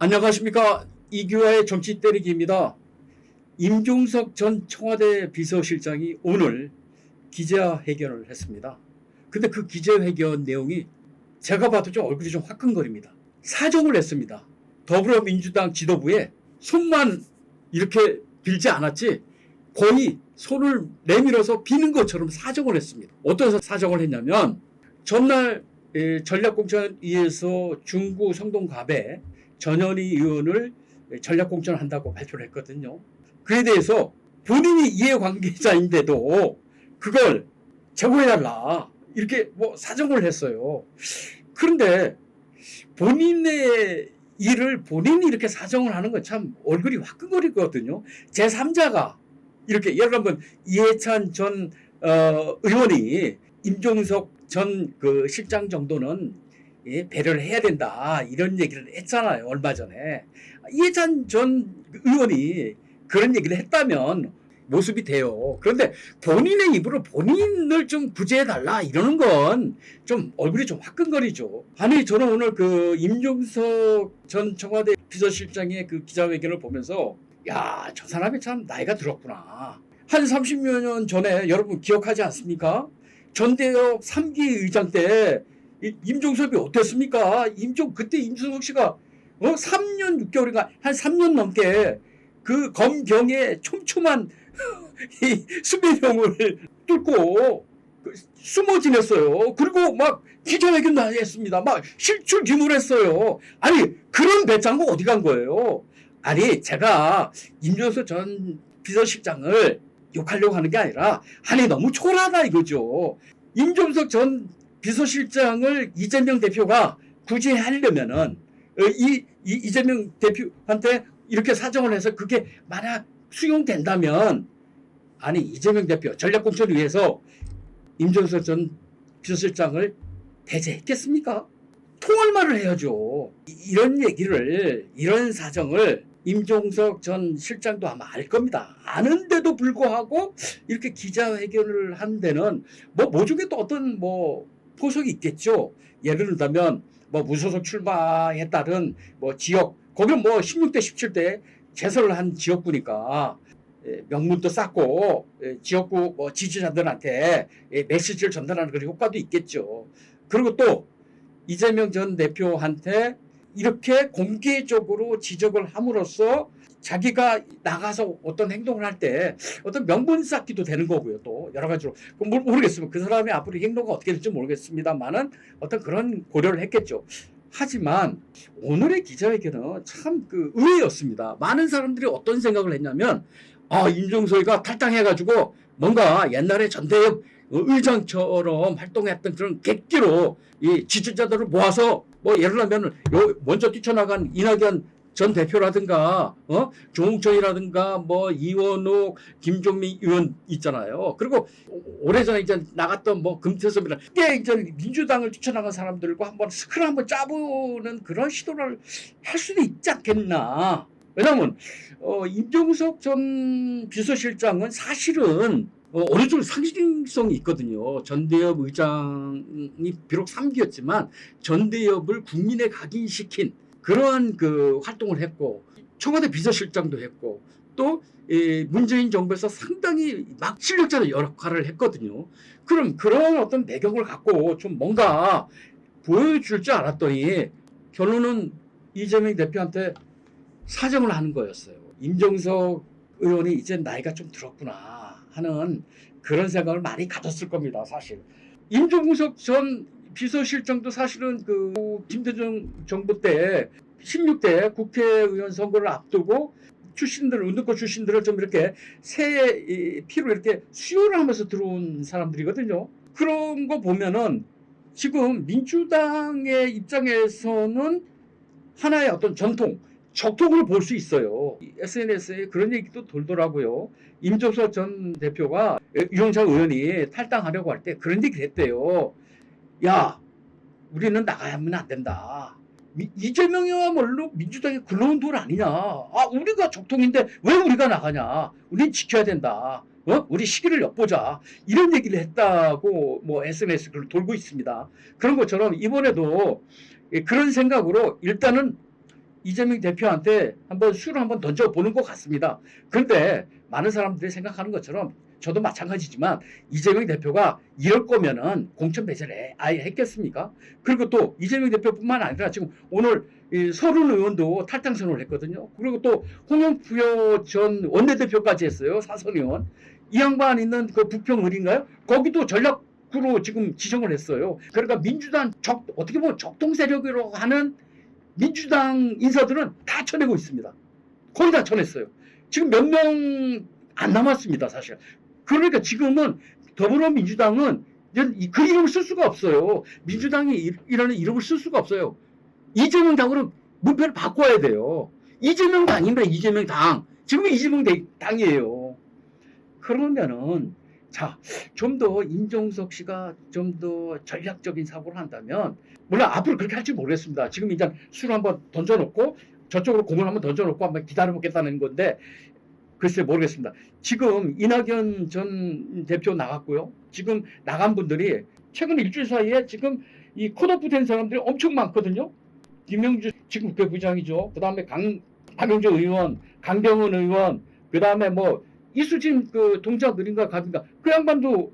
안녕하십니까. 이규화의 정치 때리기입니다. 임종석 전 청와대 비서실장이 오늘 기자회견을 했습니다. 근데 그 기자회견 내용이 제가 봐도 좀 얼굴이 좀 화끈거립니다. 사정을 했습니다. 더불어민주당 지도부에 손만 이렇게 빌지 않았지 거의 손을 내밀어서 비는 것처럼 사정을 했습니다. 어떤 사정을 했냐면 전날 전략공천위에서 중구 성동갑에 전현희 의원을 전략공천한다고 발표를 했거든요. 그에 대해서 본인이 이해관계자인데도 그걸 제고해달라 이렇게 뭐 사정을 했어요. 그런데 본인의 일을 본인이 이렇게 사정을 하는 건 참 얼굴이 화끈거리거든요. 제3자가 이렇게 예를 들면 이해찬 전 의원이 임종석 전 그 실장 정도는 배려를 해야 된다 이런 얘기를 했잖아요. 얼마 전에 이해찬 전 의원이 그런 얘기를 했다면 모습이 돼요. 그런데 본인의 입으로 본인을 좀 구제해달라 이러는 건 좀 얼굴이 좀 화끈거리죠. 아니 저는 오늘 그 임종석 전 청와대 비서실장의 그 기자회견을 보면서 야, 저 사람이 참 나이가 들었구나. 한 30여 년 전에 여러분 기억하지 않습니까? 전대협 3기 의장 때 임종석이 어땠습니까? 그때 임종석 씨가 3년 6개월인가 한 3년 넘게 그 검경의 촘촘한 이 수배령을 뚫고 숨어 지냈어요. 그리고 막 기자회견도 했습니다. 막 실출귀물했어요. 아니 그런 배짱은 어디 간 거예요? 아니 제가 임종석 전 비서실장을 욕하려고 하는 게 아니라 아니 너무 초라하다 이거죠. 임종석 전 비서실장을 이재명 대표가 굳이 하려면은 이재명 대표한테 이렇게 사정을 해서 그게 만약 수용된다면 아니 이재명 대표 전략공천위에서 임종석 전 비서실장을 배제했겠습니까? 통할 말을 해야죠. 이런 얘기를 이런 사정을 임종석 전 실장도 아마 알 겁니다. 아는데도 불구하고 이렇게 기자회견을 한 데는 뭐 모종의 또 어떤 뭐 포석이 있겠죠. 예를 들자면 뭐 무소속 출마에 따른 뭐 지역 거기는 뭐 16대 17대 재선을 한 지역구니까 명문도 쌓고 지역구 뭐 지지자들한테 메시지를 전달하는 그런 효과도 있겠죠. 그리고 또 이재명 전 대표한테 이렇게 공개적으로 지적을 함으로써 자기가 나가서 어떤 행동을 할 때 어떤 명분 쌓기도 되는 거고요. 또 여러 가지로 모르겠습니다. 그 사람이 앞으로 행동가 어떻게 될지 모르겠습니다만은 어떤 그런 고려를 했겠죠. 하지만 오늘의 기자회견은 참 그 의외였습니다. 많은 사람들이 어떤 생각을 했냐면 임종석이가 탈당해가지고 뭔가 옛날에 전대협 의장처럼 활동했던 그런 객기로 이 지지자들을 모아서 뭐 예를 들면 먼저 뛰쳐나간 이낙연 전 대표라든가 조홍천이라든가 뭐 이원욱 김종민 의원 있잖아요. 그리고 오래전에 이제 나갔던 뭐 금태섭이라 이게 이제 민주당을 뛰쳐나간 사람들과 한번 스크를 한번 짜보는 그런 시도를 할 수도 있지 않겠나. 왜냐하면 임종석 전 비서실장은 사실은 어느 정도 상징성이 있거든요. 전대협 의장이 비록 3기였지만 전대협을 국민에 각인시킨 그러한 그 활동을 했고 청와대 비서실장도 했고 또 문재인 정부에서 상당히 막 실력자의 역할을 했거든요. 그럼 그런 어떤 배경을 갖고 좀 뭔가 보여줄 줄 알았더니 결론은 이재명 대표한테 사정을 하는 거였어요. 임종석 의원이 이제 나이가 좀 들었구나 하는 그런 생각을 많이 가졌을 겁니다. 사실 임종석 전 비서실장도 사실은 그 김대중 정부 때 16대 국회의원 선거를 앞두고 운동권 출신들을 좀 이렇게 새 피로 이렇게 수혈을 하면서 들어온 사람들이거든요. 그런 거 보면은 지금 민주당의 입장에서는 하나의 어떤 적통을 볼 수 있어요. SNS에 그런 얘기도 돌더라고요. 임종석 전 대표가 유영철 의원이 탈당하려고 할 때 그런 얘기를 했대요. 야, 우리는 나가면 안 된다. 이재명이야말로 민주당의 글러온 돌 아니냐. 우리가 적통인데 왜 우리가 나가냐. 우린 지켜야 된다. 우리 시기를 엿보자. 이런 얘기를 했다고 뭐 SNS 글로 돌고 있습니다. 그런 것처럼 이번에도 그런 생각으로 일단은 이재명 대표한테 한번 수를 한번 던져보는 것 같습니다. 그런데 많은 사람들이 생각하는 것처럼 저도 마찬가지지만 이재명 대표가 이럴 거면은 공천 배제를 아예 했겠습니까? 그리고 또 이재명 대표뿐만 아니라 지금 오늘 서른 의원도 탈당 선언을 했거든요. 그리고 또 홍영표 전 원내대표까지 했어요. 사선 의원. 이 양반 있는 그 부평을인가요? 거기도 전략으로 지금 지정을 했어요. 그러니까 민주당 어떻게 보면 적동 세력으로 하는 민주당 인사들은 다 쳐내고 있습니다. 거의 다 쳐냈어요. 지금 몇 명 안 남았습니다, 사실. 그러니까 지금은 더불어민주당은 그 이름을 쓸 수가 없어요. 민주당이 이라는 이름을 쓸 수가 없어요. 이재명 당으로 문표를 바꿔야 돼요. 이재명 당입니다. 이재명 당. 지금 이재명 당이에요. 그러면은 좀 더 임종석 씨가 좀 더 전략적인 사고를 한다면 물론 앞으로 그렇게 할지 모르겠습니다. 지금 일단 수를 한번 던져놓고 저쪽으로 공을 한번 던져놓고 한번 기다려보겠다는 건데 글쎄 모르겠습니다. 지금 이낙연 전 대표 나갔고요. 지금 나간 분들이 최근 일주일 사이에 지금 이 컷오프 된 사람들이 엄청 많거든요. 김명주 지금 국회부장이죠. 그 다음에 박영주 의원, 강병훈 의원, 그 다음에 뭐 이수진 그 동작을인가 갑인가 그 양반도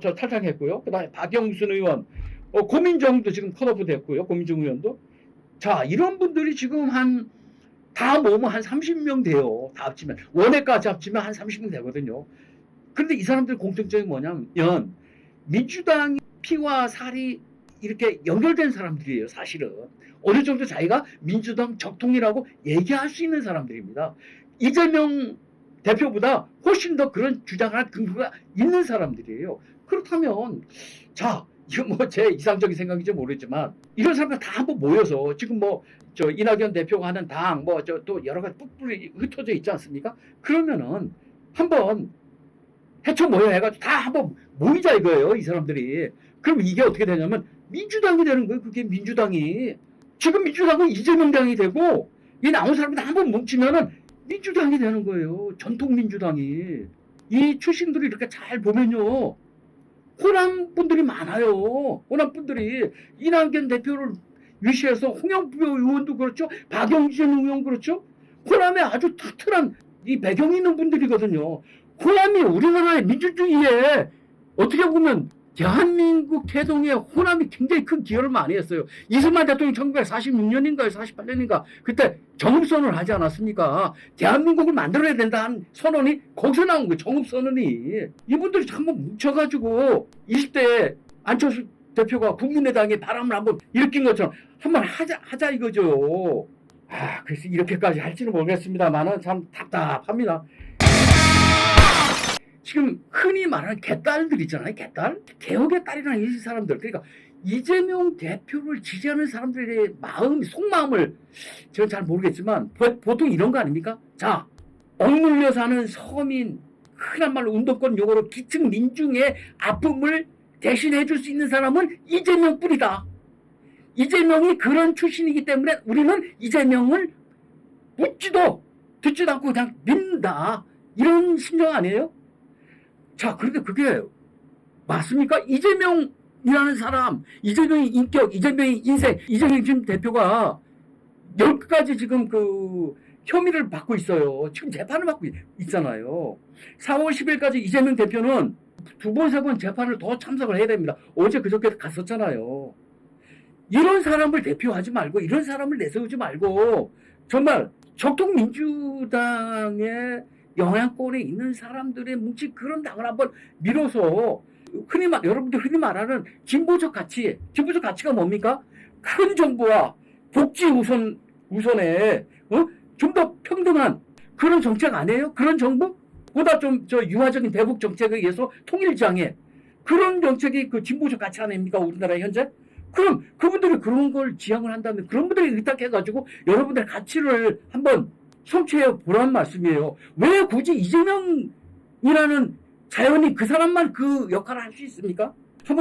저 탈당했고요. 그 다음에 박영순 의원, 고민정도 지금 컷오프 됐고요. 고민정 의원도. 자, 이런 분들이 지금 다 모으면 한 30명 돼요. 다 합치면. 원외까지 합치면 한 30명 되거든요. 그런데 이 사람들 공통점이 뭐냐면 민주당이 피와 살이 이렇게 연결된 사람들이에요. 사실은. 어느 정도 자기가 민주당 적통이라고 얘기할 수 있는 사람들입니다. 이재명 대표보다 훨씬 더 그런 주장을 할 근거가 있는 사람들이에요. 그렇다면 이거 뭐 제 이상적인 생각인지 모르겠지만 이런 사람들 다 한번 모여서 지금 저 이낙연 대표가 하는 당 또 여러 가지 뿔뿔이 흩어져 있지 않습니까? 그러면은 한번 해쳐 모여 해가지고 다 한번 모이자 이거예요. 이 사람들이. 그럼 이게 어떻게 되냐면 민주당이 되는 거예요. 그게 민주당이. 지금 민주당은 이재명 당이 되고 이 나온 사람들 한번 뭉치면은 민주당이 되는 거예요. 전통 민주당이. 이 출신들이 이렇게 잘 보면요. 호남 분들이 많아요. 호남 분들이 이낙연 대표를 위시해서 홍영표 의원도 그렇죠. 박영진 의원 그렇죠. 호남에 아주 튼튼한 이 배경이 있는 분들이거든요. 호남이 우리나라의 민주주의에 어떻게 보면 대한민국 태동에 호남이 굉장히 큰 기여를 많이 했어요. 이승만 대통령이 1946년인가요? 48년인가? 그때 정읍선언을 하지 않았습니까? 대한민국을 만들어야 된다는 선언이 거기서 나온 거예요. 정읍선언이. 이분들이 한번 뭉쳐가지고 20대에 안철수 대표가 국민의당에 바람을 한번 일으킨 것처럼 한번 하자 이거죠. 그래서 이렇게까지 할지는 모르겠습니다만은 참 답답합니다. 지금 흔히 말하는 개딸들 있잖아요. 개딸? 개혁의 딸이라는 이 사람들. 그러니까 이재명 대표를 지지하는 사람들의 속마음을 제가 잘 모르겠지만 보통 이런 거 아닙니까? 억눌려 사는 서민, 흔한 말로 운동권 용어로 기층 민중의 아픔을 대신해 줄 수 있는 사람은 이재명 뿐이다. 이재명이 그런 출신이기 때문에 우리는 이재명을 묻지도 듣지도 않고 그냥 믿는다. 이런 심정 아니에요? 그런데 그게 맞습니까? 이재명이라는 사람, 이재명의 인격, 이재명의 인생, 이재명 지금 대표가 10가지 지금 그 혐의를 받고 있어요. 지금 재판을 받고 있잖아요. 4월 10일까지 이재명 대표는 2번, 3번 재판을 더 참석을 해야 됩니다. 어제 그저께 갔었잖아요. 이런 사람을 대표하지 말고, 이런 사람을 내세우지 말고, 정말 적통민주당의 영향권에 있는 사람들의 뭉친 그런 당을 한번 밀어서 여러분들 흔히 말하는 진보적 가치가 뭡니까? 큰 정부와 복지 우선에 좀 더 평등한 그런 정책 아니에요? 그런 정부? 보다 좀 유화적인 대북 정책에 의해서 통일장애 그런 정책이 그 진보적 가치 아닙니까? 우리나라 현재? 그럼 그분들이 그런 걸 지향을 한다면 그런 분들이 의탁해가지고 여러분들의 가치를 한번 성취해 보라는 말씀이에요. 왜 굳이 이재명이라는 자연인 그 사람만 그 역할을 할 수 있습니까?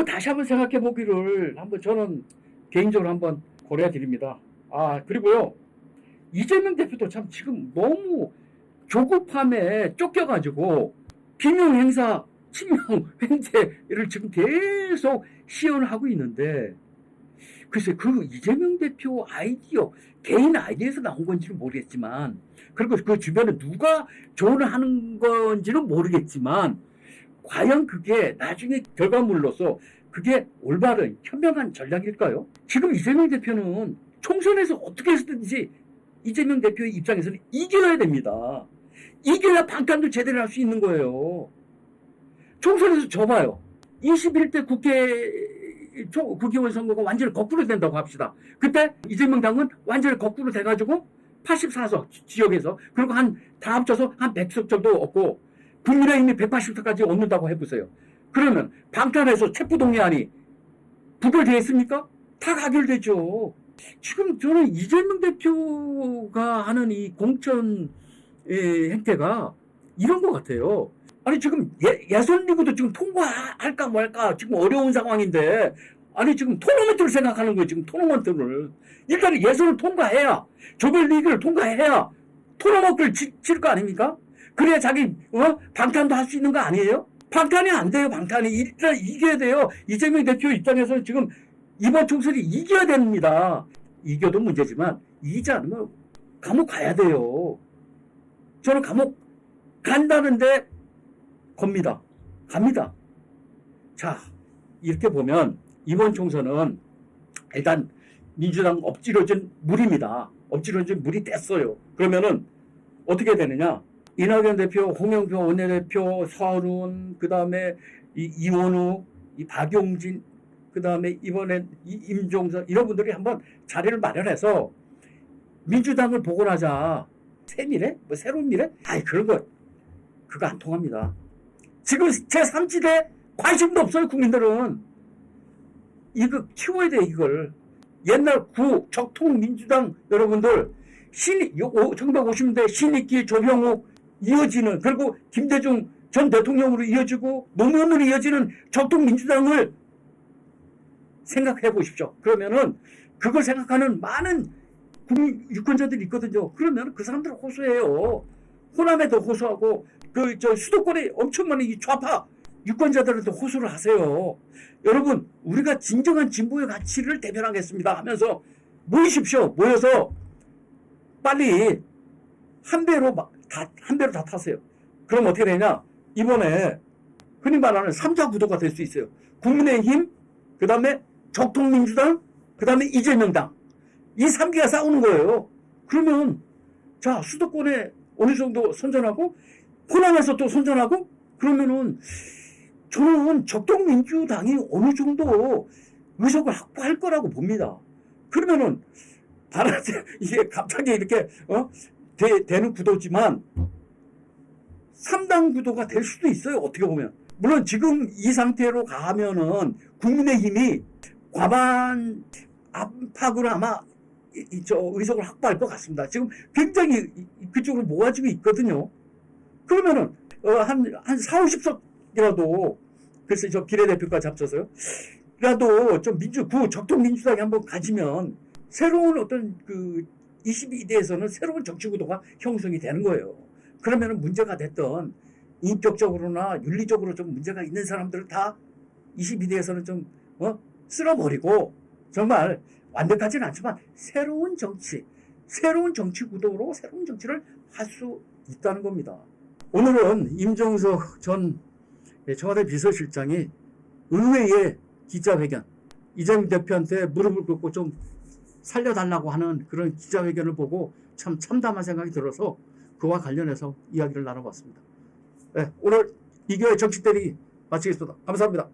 다시 한번 생각해 보기를 저는 개인적으로 한번 고려해 드립니다. 그리고요. 이재명 대표도 참 지금 너무 조급함에 쫓겨가지고 비명 행사, 친명 횡재를 지금 계속 시연을 하고 있는데 글쎄 그 이재명 대표 아이디어 개인 아이디어에서 나온 건지는 모르겠지만 그리고 그 주변에 누가 조언을 하는 건지는 모르겠지만 과연 그게 나중에 결과물로서 그게 올바른 현명한 전략일까요? 지금 이재명 대표는 총선에서 어떻게 해서든지 이재명 대표의 입장에서는 이겨야 됩니다. 이겨야 방탄도 제대로 할 수 있는 거예요. 총선에서 져봐요. 21대 국회의원 선거가 완전히 거꾸로 된다고 합시다. 그때 이재명 당은 완전히 거꾸로 돼가지고 84석 지역에서 그리고 다 합쳐서 한 100석 정도 얻고 국민의힘이 180석까지 얻는다고 해보세요. 그러면 방탄에서 체포동의안이 부결되겠습니까? 다 가결되죠. 지금 저는 이재명 대표가 하는 이 공천 행태가 이런 것 같아요. 아니 지금 예선리그도 지금 통과할까 말까 지금 어려운 상황인데 아니 지금 토너먼트를 생각하는 거예요. 지금 토너먼트를 일단 예선을 통과해야 조별리그를 통과해야 토너먼트를 칠 거 아닙니까? 그래야 자기 방탄도 할 수 있는 거 아니에요? 방탄이 안 돼요. 방탄이 일단 이겨야 돼요. 이재명 대표 입장에서는 지금 이번 총선이 이겨야 됩니다. 이겨도 문제지만 이기지 않으면 감옥 가야 돼요. 저는 감옥 간다는데 갑니다. 자, 이렇게 보면 이번 총선은 일단 민주당 엎질러진 물입니다. 엎질러진 물이 뗐어요. 그러면은 어떻게 되느냐? 이낙연 대표, 홍영표 원내대표, 서훈, 그 다음에 이원우, 박용진, 그 다음에 이번엔 임종석 이런 분들이 한번 자리를 마련해서 민주당을 복원하자. 새 미래? 뭐 새로운 미래? 아이 그런 거 그거 안 통합니다. 지금 제3지대 관심도 없어요. 국민들은. 이거 키워야 돼 이걸. 옛날 적통민주당 여러분들 1950년대 신익기 조병욱 이어지는 그리고 김대중 전 대통령으로 이어지고 노무현으로 이어지는 적통민주당을 생각해 보십시오. 그러면은 그걸 생각하는 많은 국민 유권자들이 있거든요. 그러면 그 사람들을 호소해요. 호남에도 호소하고 수도권에 엄청 많은 이 좌파 유권자들한테 호소를 하세요. 여러분 우리가 진정한 진보의 가치를 대변하겠습니다 하면서 모이십시오. 모여서 빨리 한 배로 다 타세요. 그럼 어떻게 되냐? 이번에 흔히 말하는 3자 구도가 될 수 있어요. 국민의힘, 그 다음에 적통민주당, 그 다음에 이재명당. 이 3기가 싸우는 거예요. 그러면 자 수도권에 어느 정도 선전하고 호남에서 또 선전하고 그러면은 저는 적통민주당이 어느 정도 의석을 확보할 거라고 봅니다. 그러면은 이게 갑자기 이렇게 되는 구도지만 3당 구도가 될 수도 있어요. 어떻게 보면. 물론 지금 이 상태로 가면은 국민의힘이 과반 안팎으로 아마 의석을 확보할 것 같습니다. 지금 굉장히 그쪽으로 모아지고 있거든요. 그러면은 한 4, 50석이라도 글쎄 저 비례대표까지 합쳐서요. 라도 좀 적통민주당이 한번 가지면 새로운 어떤 22대에서는 새로운 정치 구도가 형성이 되는 거예요. 그러면은 문제가 됐던 인격적으로나 윤리적으로 좀 문제가 있는 사람들을 다 22대에서는 좀 쓸어버리고 정말 완벽하지는 않지만 새로운 정치 구도로 새로운 정치를 할 수 있다는 겁니다. 오늘은 임종석 전 청와대 비서실장이 의회의 기자회견, 이재명 대표한테 무릎을 꿇고 좀 살려달라고 하는 그런 기자회견을 보고 참 참담한 생각이 들어서 그와 관련해서 이야기를 나눠봤습니다. 네, 오늘 이교의 정치대리 마치겠습니다. 감사합니다.